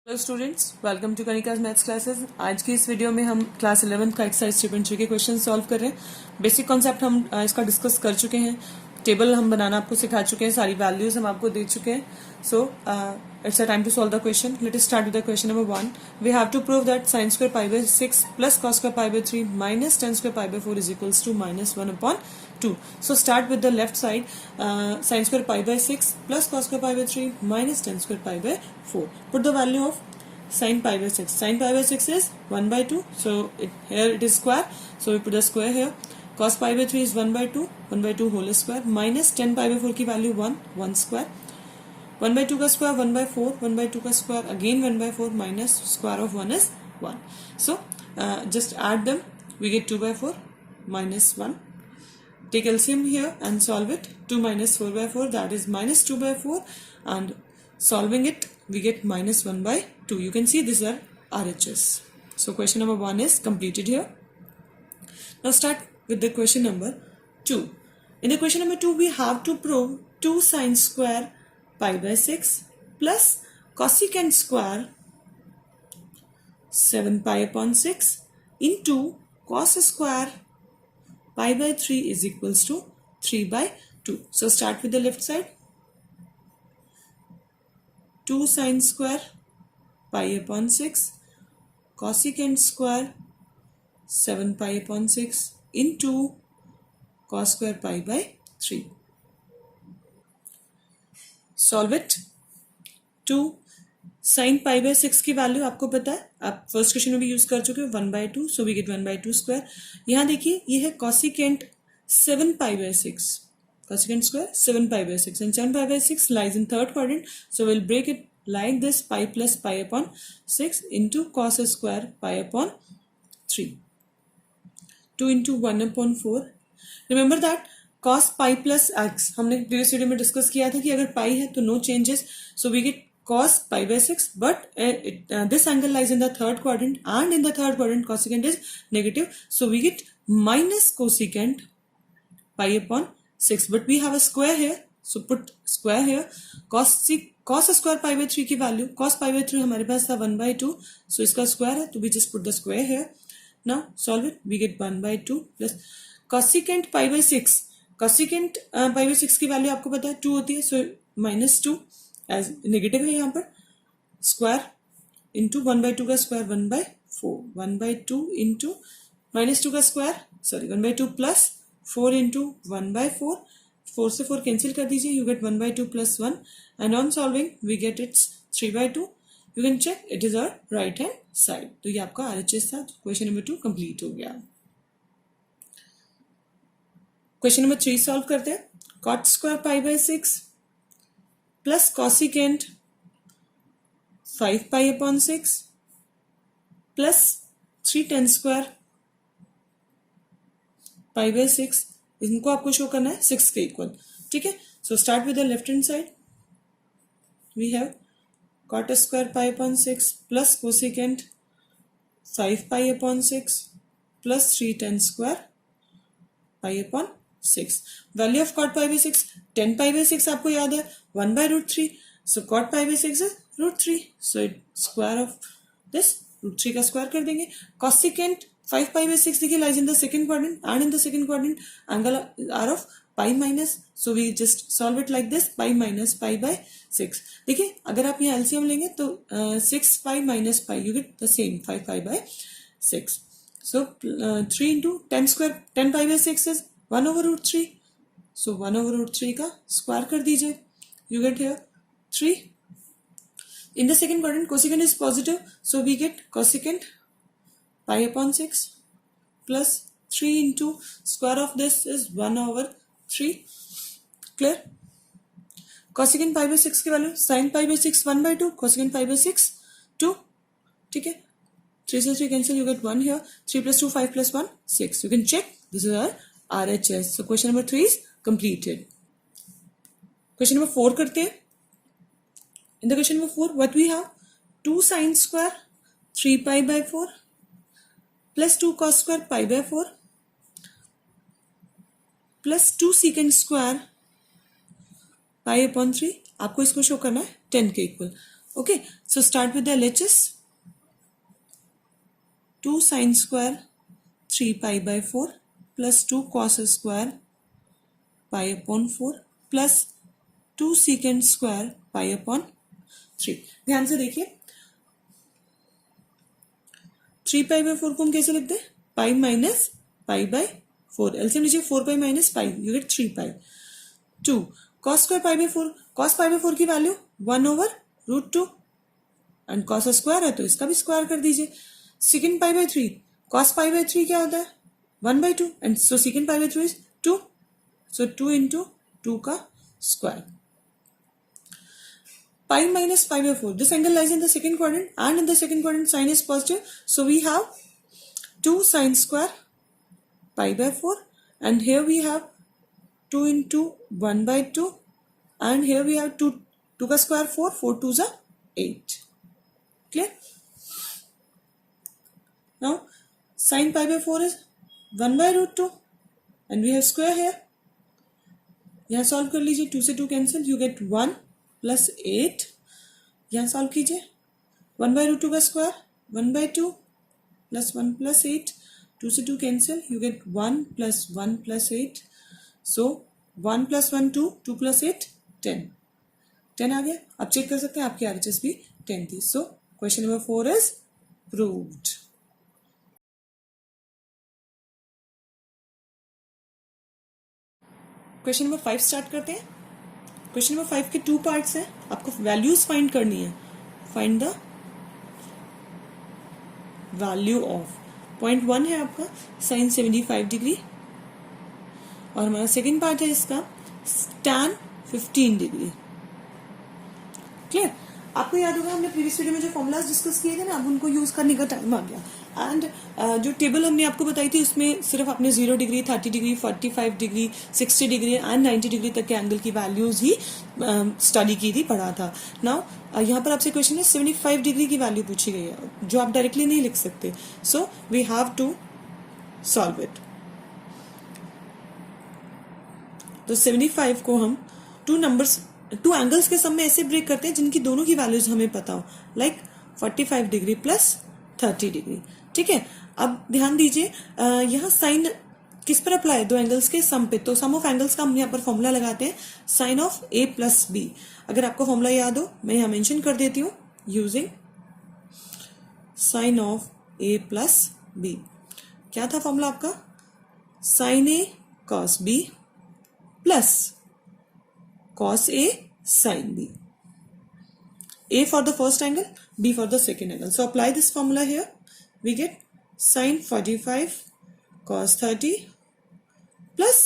Hello students, welcome to Kanika's maths classes. आज की इस वीडियो में हम क्लास 11th का एक्सरसाइज 3.3 के क्वेश्चन सॉल्व कर रहे हैं। बेसिक कॉन्सेप्ट हम इसका डिस्कस कर चुके हैं। टेबल हम बनाना आपको सिखा चुके हैं, सारी वैल्यूज हम आपको दे चुके हैं। So it's a time to solve the question. Let us start with the question number 1। We have to prove that sin square pi by 6 plus cos square pi by 3 minus tan square pi by 4 is equals to -1/2. So start with the left side. Sin square pi by 6 plus cos square pi by 3 minus tan square pi by 4. Put the value of sin pi by 6. Sin pi by 6 is 1/2. So here it is square. So we put the square here. Cos pi by 3 is 1/2. 1/2 whole square minus tan pi by 4 की value 1 square. 1/2 का square 1/4. 1/2 का square again 1/4 minus square of 1 is 1. So just add them. We get 2/4 minus 1. Take LCM here and solve it. 2 minus 4/4, that is minus 2/4, and solving it we get -1/2. You can see these are RHS. So question number 1 is completed here. Now start with the question number 2. In the question number 2 we have to prove 2 sin square pi by 6 plus cosecant square 7 pi upon 6 into cos square pi by 3 is equals to 3/2. So start with the left side. 2 sin square pi upon 6 cosecant square 7 pi upon 6 into cos square pi by 3. Solve it. 2 sin pi by 6 की value आपको पता है, आप first question में भी use कर चुके हो 1/2. So we get 1/2 square. यहाँ देखिए ये है cosecant 7 pi by 6. Cosecant square 7 pi by 6 and 7 pi by 6 lies in third quadrant. So we'll break it like this: pi plus pi upon 6 into cos square pi upon 3. 2 into 1/4. Remember that cos pi plus x हमने previous video में discuss किया था कि अगर pi है तो no changes. So we get cos pi by 6, but this angle lies in the third quadrant, and in the third quadrant cosecant is negative. So we get minus cosecant pi upon 6, but we have a square here, so put square here. cos square pi by 3 की value, cos pi by 3 हमारे पास था 1/2, so इसका square है, तो we just put the square here. Now solve it. We get 1/2 plus cosecant pi by 6. cosecant pi by 6 की value आपको पता है 2 होती है, so -2 एज नेगेटिव है यहाँ पर. स्क्वायर इंटू 1/2 का स्क्वायर 1/4. 1/2 इंटू -2 का स्क्वायर, सॉरी 1/2 प्लस 4 इंटू 1/4. 4 से 4 कैंसिल कर दीजिए, you get 1/2 plus 1, and on solving we get it's 3/2. You can check it is our right hand side. तो ये आपका RHS था. क्वेश्चन नंबर 2 कंप्लीट हो गया. क्वेश्चन नंबर 3 सॉल्व करते हैं. cot square pi by 6 plus cosecant 5 pi upon 6 plus 3 tan square pi by 6. इनको आपको शो करना है 6 के इक्वल. ठीक है. So start with the left hand side. We have cot square pi upon 6 plus cosecant 5 pi upon 6 plus 3 tan square pi upon 6. Value of cot pi by 6, 10 pi by 6 आपको याद है 1/√3. So cot pi by 6 is √3. So square of this √3 का square कर देंगे. cosecant 5 pi by 6 देखिए lies in the second quadrant, and in the second quadrant angle are of pi minus. So we just solve it like this: pi minus pi by 6. देखिए अगर आप यहाँ LCM लेंगे तो 6 pi minus pi you get the same 5 pi by 6. So 3 into 10 square, 10 pi by 6 is 1/√3. So 1/√3 का square कर दीजिए, you get here 3. In the second quadrant cosecant is positive, so we get cosecant pi upon 6 plus 3 into square of this is 1/3. Clear? cosecant pi by 6 की value sin pi by 6 1/2, cosecant pi by 6 2. ठीक है. 3 से 3 cancel, you get 1 here. 3 plus 2 5 plus 1 6. You can check. This is our RHS. So question number 3 is completed. Question number 4 करते हैं. In the question number 4 what we have? 2 sin square 3 pi by 4 plus 2 cos square pi by 4 plus 2 secant square pi upon 3. आपको इसको show करना है 10 के equal. Okay, so start with the LHS. 2 sine square 3 pi by 4 plus 2 cos square pi upon 4 plus 2 secant square pi upon 3. ध्यान से देखिए 3 पाई by 4 को हम कैसे लिखते हैं? Pi minus pi by 4. LCM लीजिए 4 pi minus pi, you get 3 pi. 2 cos square pi by 4, cos pi by 4 की value 1 over root 2 and cos square है तो इसका भी स्क्वायर कर दीजिए. Second pi by 3, cos pi by 3 क्या होता है? 1 by 2 and so second pi by 3 is 2. So 2 into 2 का square. Pi minus pi by 4. This angle lies in the second quadrant and in the second quadrant sine is positive. So we have 2 sine square pi by 4 and here we have 2 into 1 by 2 and here we have 2 का square 4, 4 2s are 8. Clear? Now sine pi by 4 is 1 by root 2 and we have square here. यहाँ solve कर लीजिए, 2 से 2 cancel, you get 1 plus 8. यहाँ solve कीजिए 1 by root 2 का square 1 by 2 plus 1 plus 8. 2 से 2 cancel, you get 1 plus 1 plus 8. So 1 plus 1 2, 2 plus 8 10. 10 आ गया. आप चेक कर सकते हैं आपकी RHS भी 10 थी. So question number 4 is proved. Question number 5 start करते हैं. क्वेश्चन नंबर 5 के 2 पार्ट्स हैं. आपको वैल्यूज फाइंड करनी है. Find the value of. Point 1 है आपका साइन 75 डिग्री और हमारा सेकेंड पार्ट है इसका tan 15 डिग्री. क्लियर? आपको याद होगा हमने प्रीवियस वीडियो में जो फॉर्मूलाज डिस्कस किए थे ना, अब उनको यूज करने का टाइम आ गया. एंड जो टेबल हमने आपको बताई थी उसमें सिर्फ आपने 0 degree 30 degree 45 degree 60 degree and 90 degree तक के एंगल की वैल्यूज ही स्टडी की थी, पढ़ा था. नाउ यहाँ पर आपसे क्वेश्चन है 75 डिग्री की वैल्यू पूछी गई है जो आप डायरेक्टली नहीं लिख सकते. So we have to solve it. तो 75 को हम टू एंगल्स के सम में ऐसे ब्रेक करते हैं जिनकी दोनों की वैल्यूज हमें पता हो, लाइक 45 डिग्री प्लस 30 डिग्री. ठीक है. अब ध्यान दीजिए यहाँ साइन किस पर अप्लाई है? दो एंगल्स के सम पे. तो सम ऑफ एंगल्स का हम यहाँ पर फॉर्मूला लगाते हैं sine of A plus B. अगर आपको फॉर्मूला याद हो मैं यहाँ मेंशन कर देती हूँ using sine of A plus B. क्या था फॉर्मूला आपका? Sine A cos B plus cos A sin B. A for the first angle, B for the second angle. So apply this formula here. We get sin 45 cos 30 plus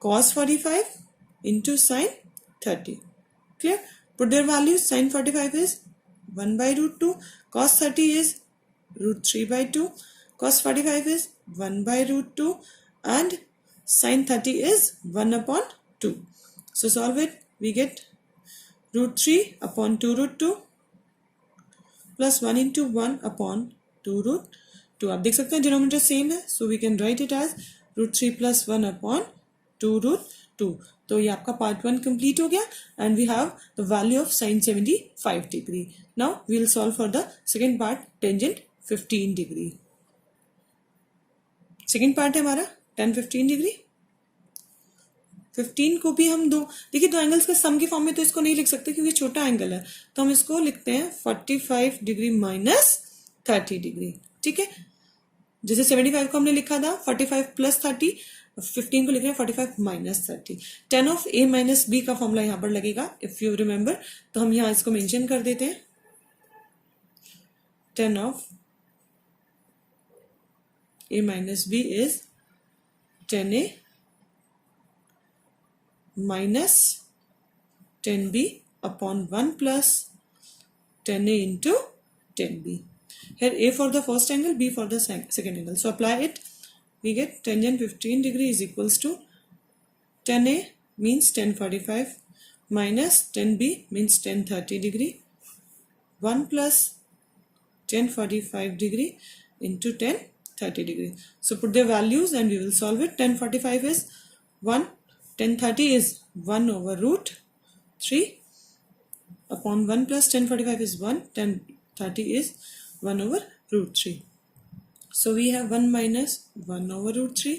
cos 45 into sin 30. Clear? Put their values. Sin 45 is 1 by root 2. Cos 30 is root 3 by 2. Cos 45 is 1 by root 2. And sin 30 is 1 upon 2. So solve it. We get root 3 upon 2 root 2 plus 1 into 1 upon 2 root 2. आप देख सकते हैं denominator same है. So we can write it as root 3 plus 1 upon 2 root 2. तो ये आपका part 1 complete हो गया and we have the value of sin 75 degree. Now we will solve for the second part, tangent 15 degree. Second part है हमारा tan 15 degree. 15 को भी हम दो एंगल्स के सम के फॉर्म में तो इसको नहीं लिख सकते क्योंकि छोटा एंगल है. तो हम इसको लिखते हैं 45 डिग्री माइनस 30 डिग्री. ठीक है. जैसे 75 को हमने लिखा था 45 प्लस 30, 15 को लिख रहे हैं 45 minus 30. tan of a minus b का फॉर्मूला यहाँ पर लगेगा इफ यू रिमेंबर. तो हम यहाँ इसको मेंशन कर देते हैं. tan of a minus b is tan a minus 10b upon 1 plus 10a into 10b. Here a for the first angle, b for the second angle. So apply it. We get tangent 15 degree is equals to 10a means 1045 minus 10b means 1030 degree. 1 plus 1045 degree into 1030 degree. So put their values and we will solve it. 1045 is 1. 1030 is 1 over root 3 upon 1 plus 1045 is 1, 1030 is 1 over root 3. So we have 1 minus 1 over root 3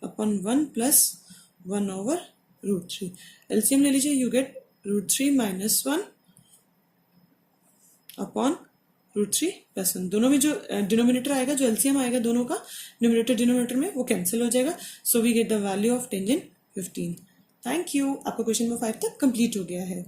upon 1 plus 1 over root 3. LCM ले लीजिए, you get root 3 minus 1 upon root 3 plus 1. दोनों में जो denominator आएगा, जो LCM आएगा दोनों का न्यूमरेटर डिनोमिनेटर में, वो कैंसिल हो जाएगा. So we get the value of tangent 15. Thank you. आपका क्वेश्चन नंबर 5 तक कंप्लीट हो गया है.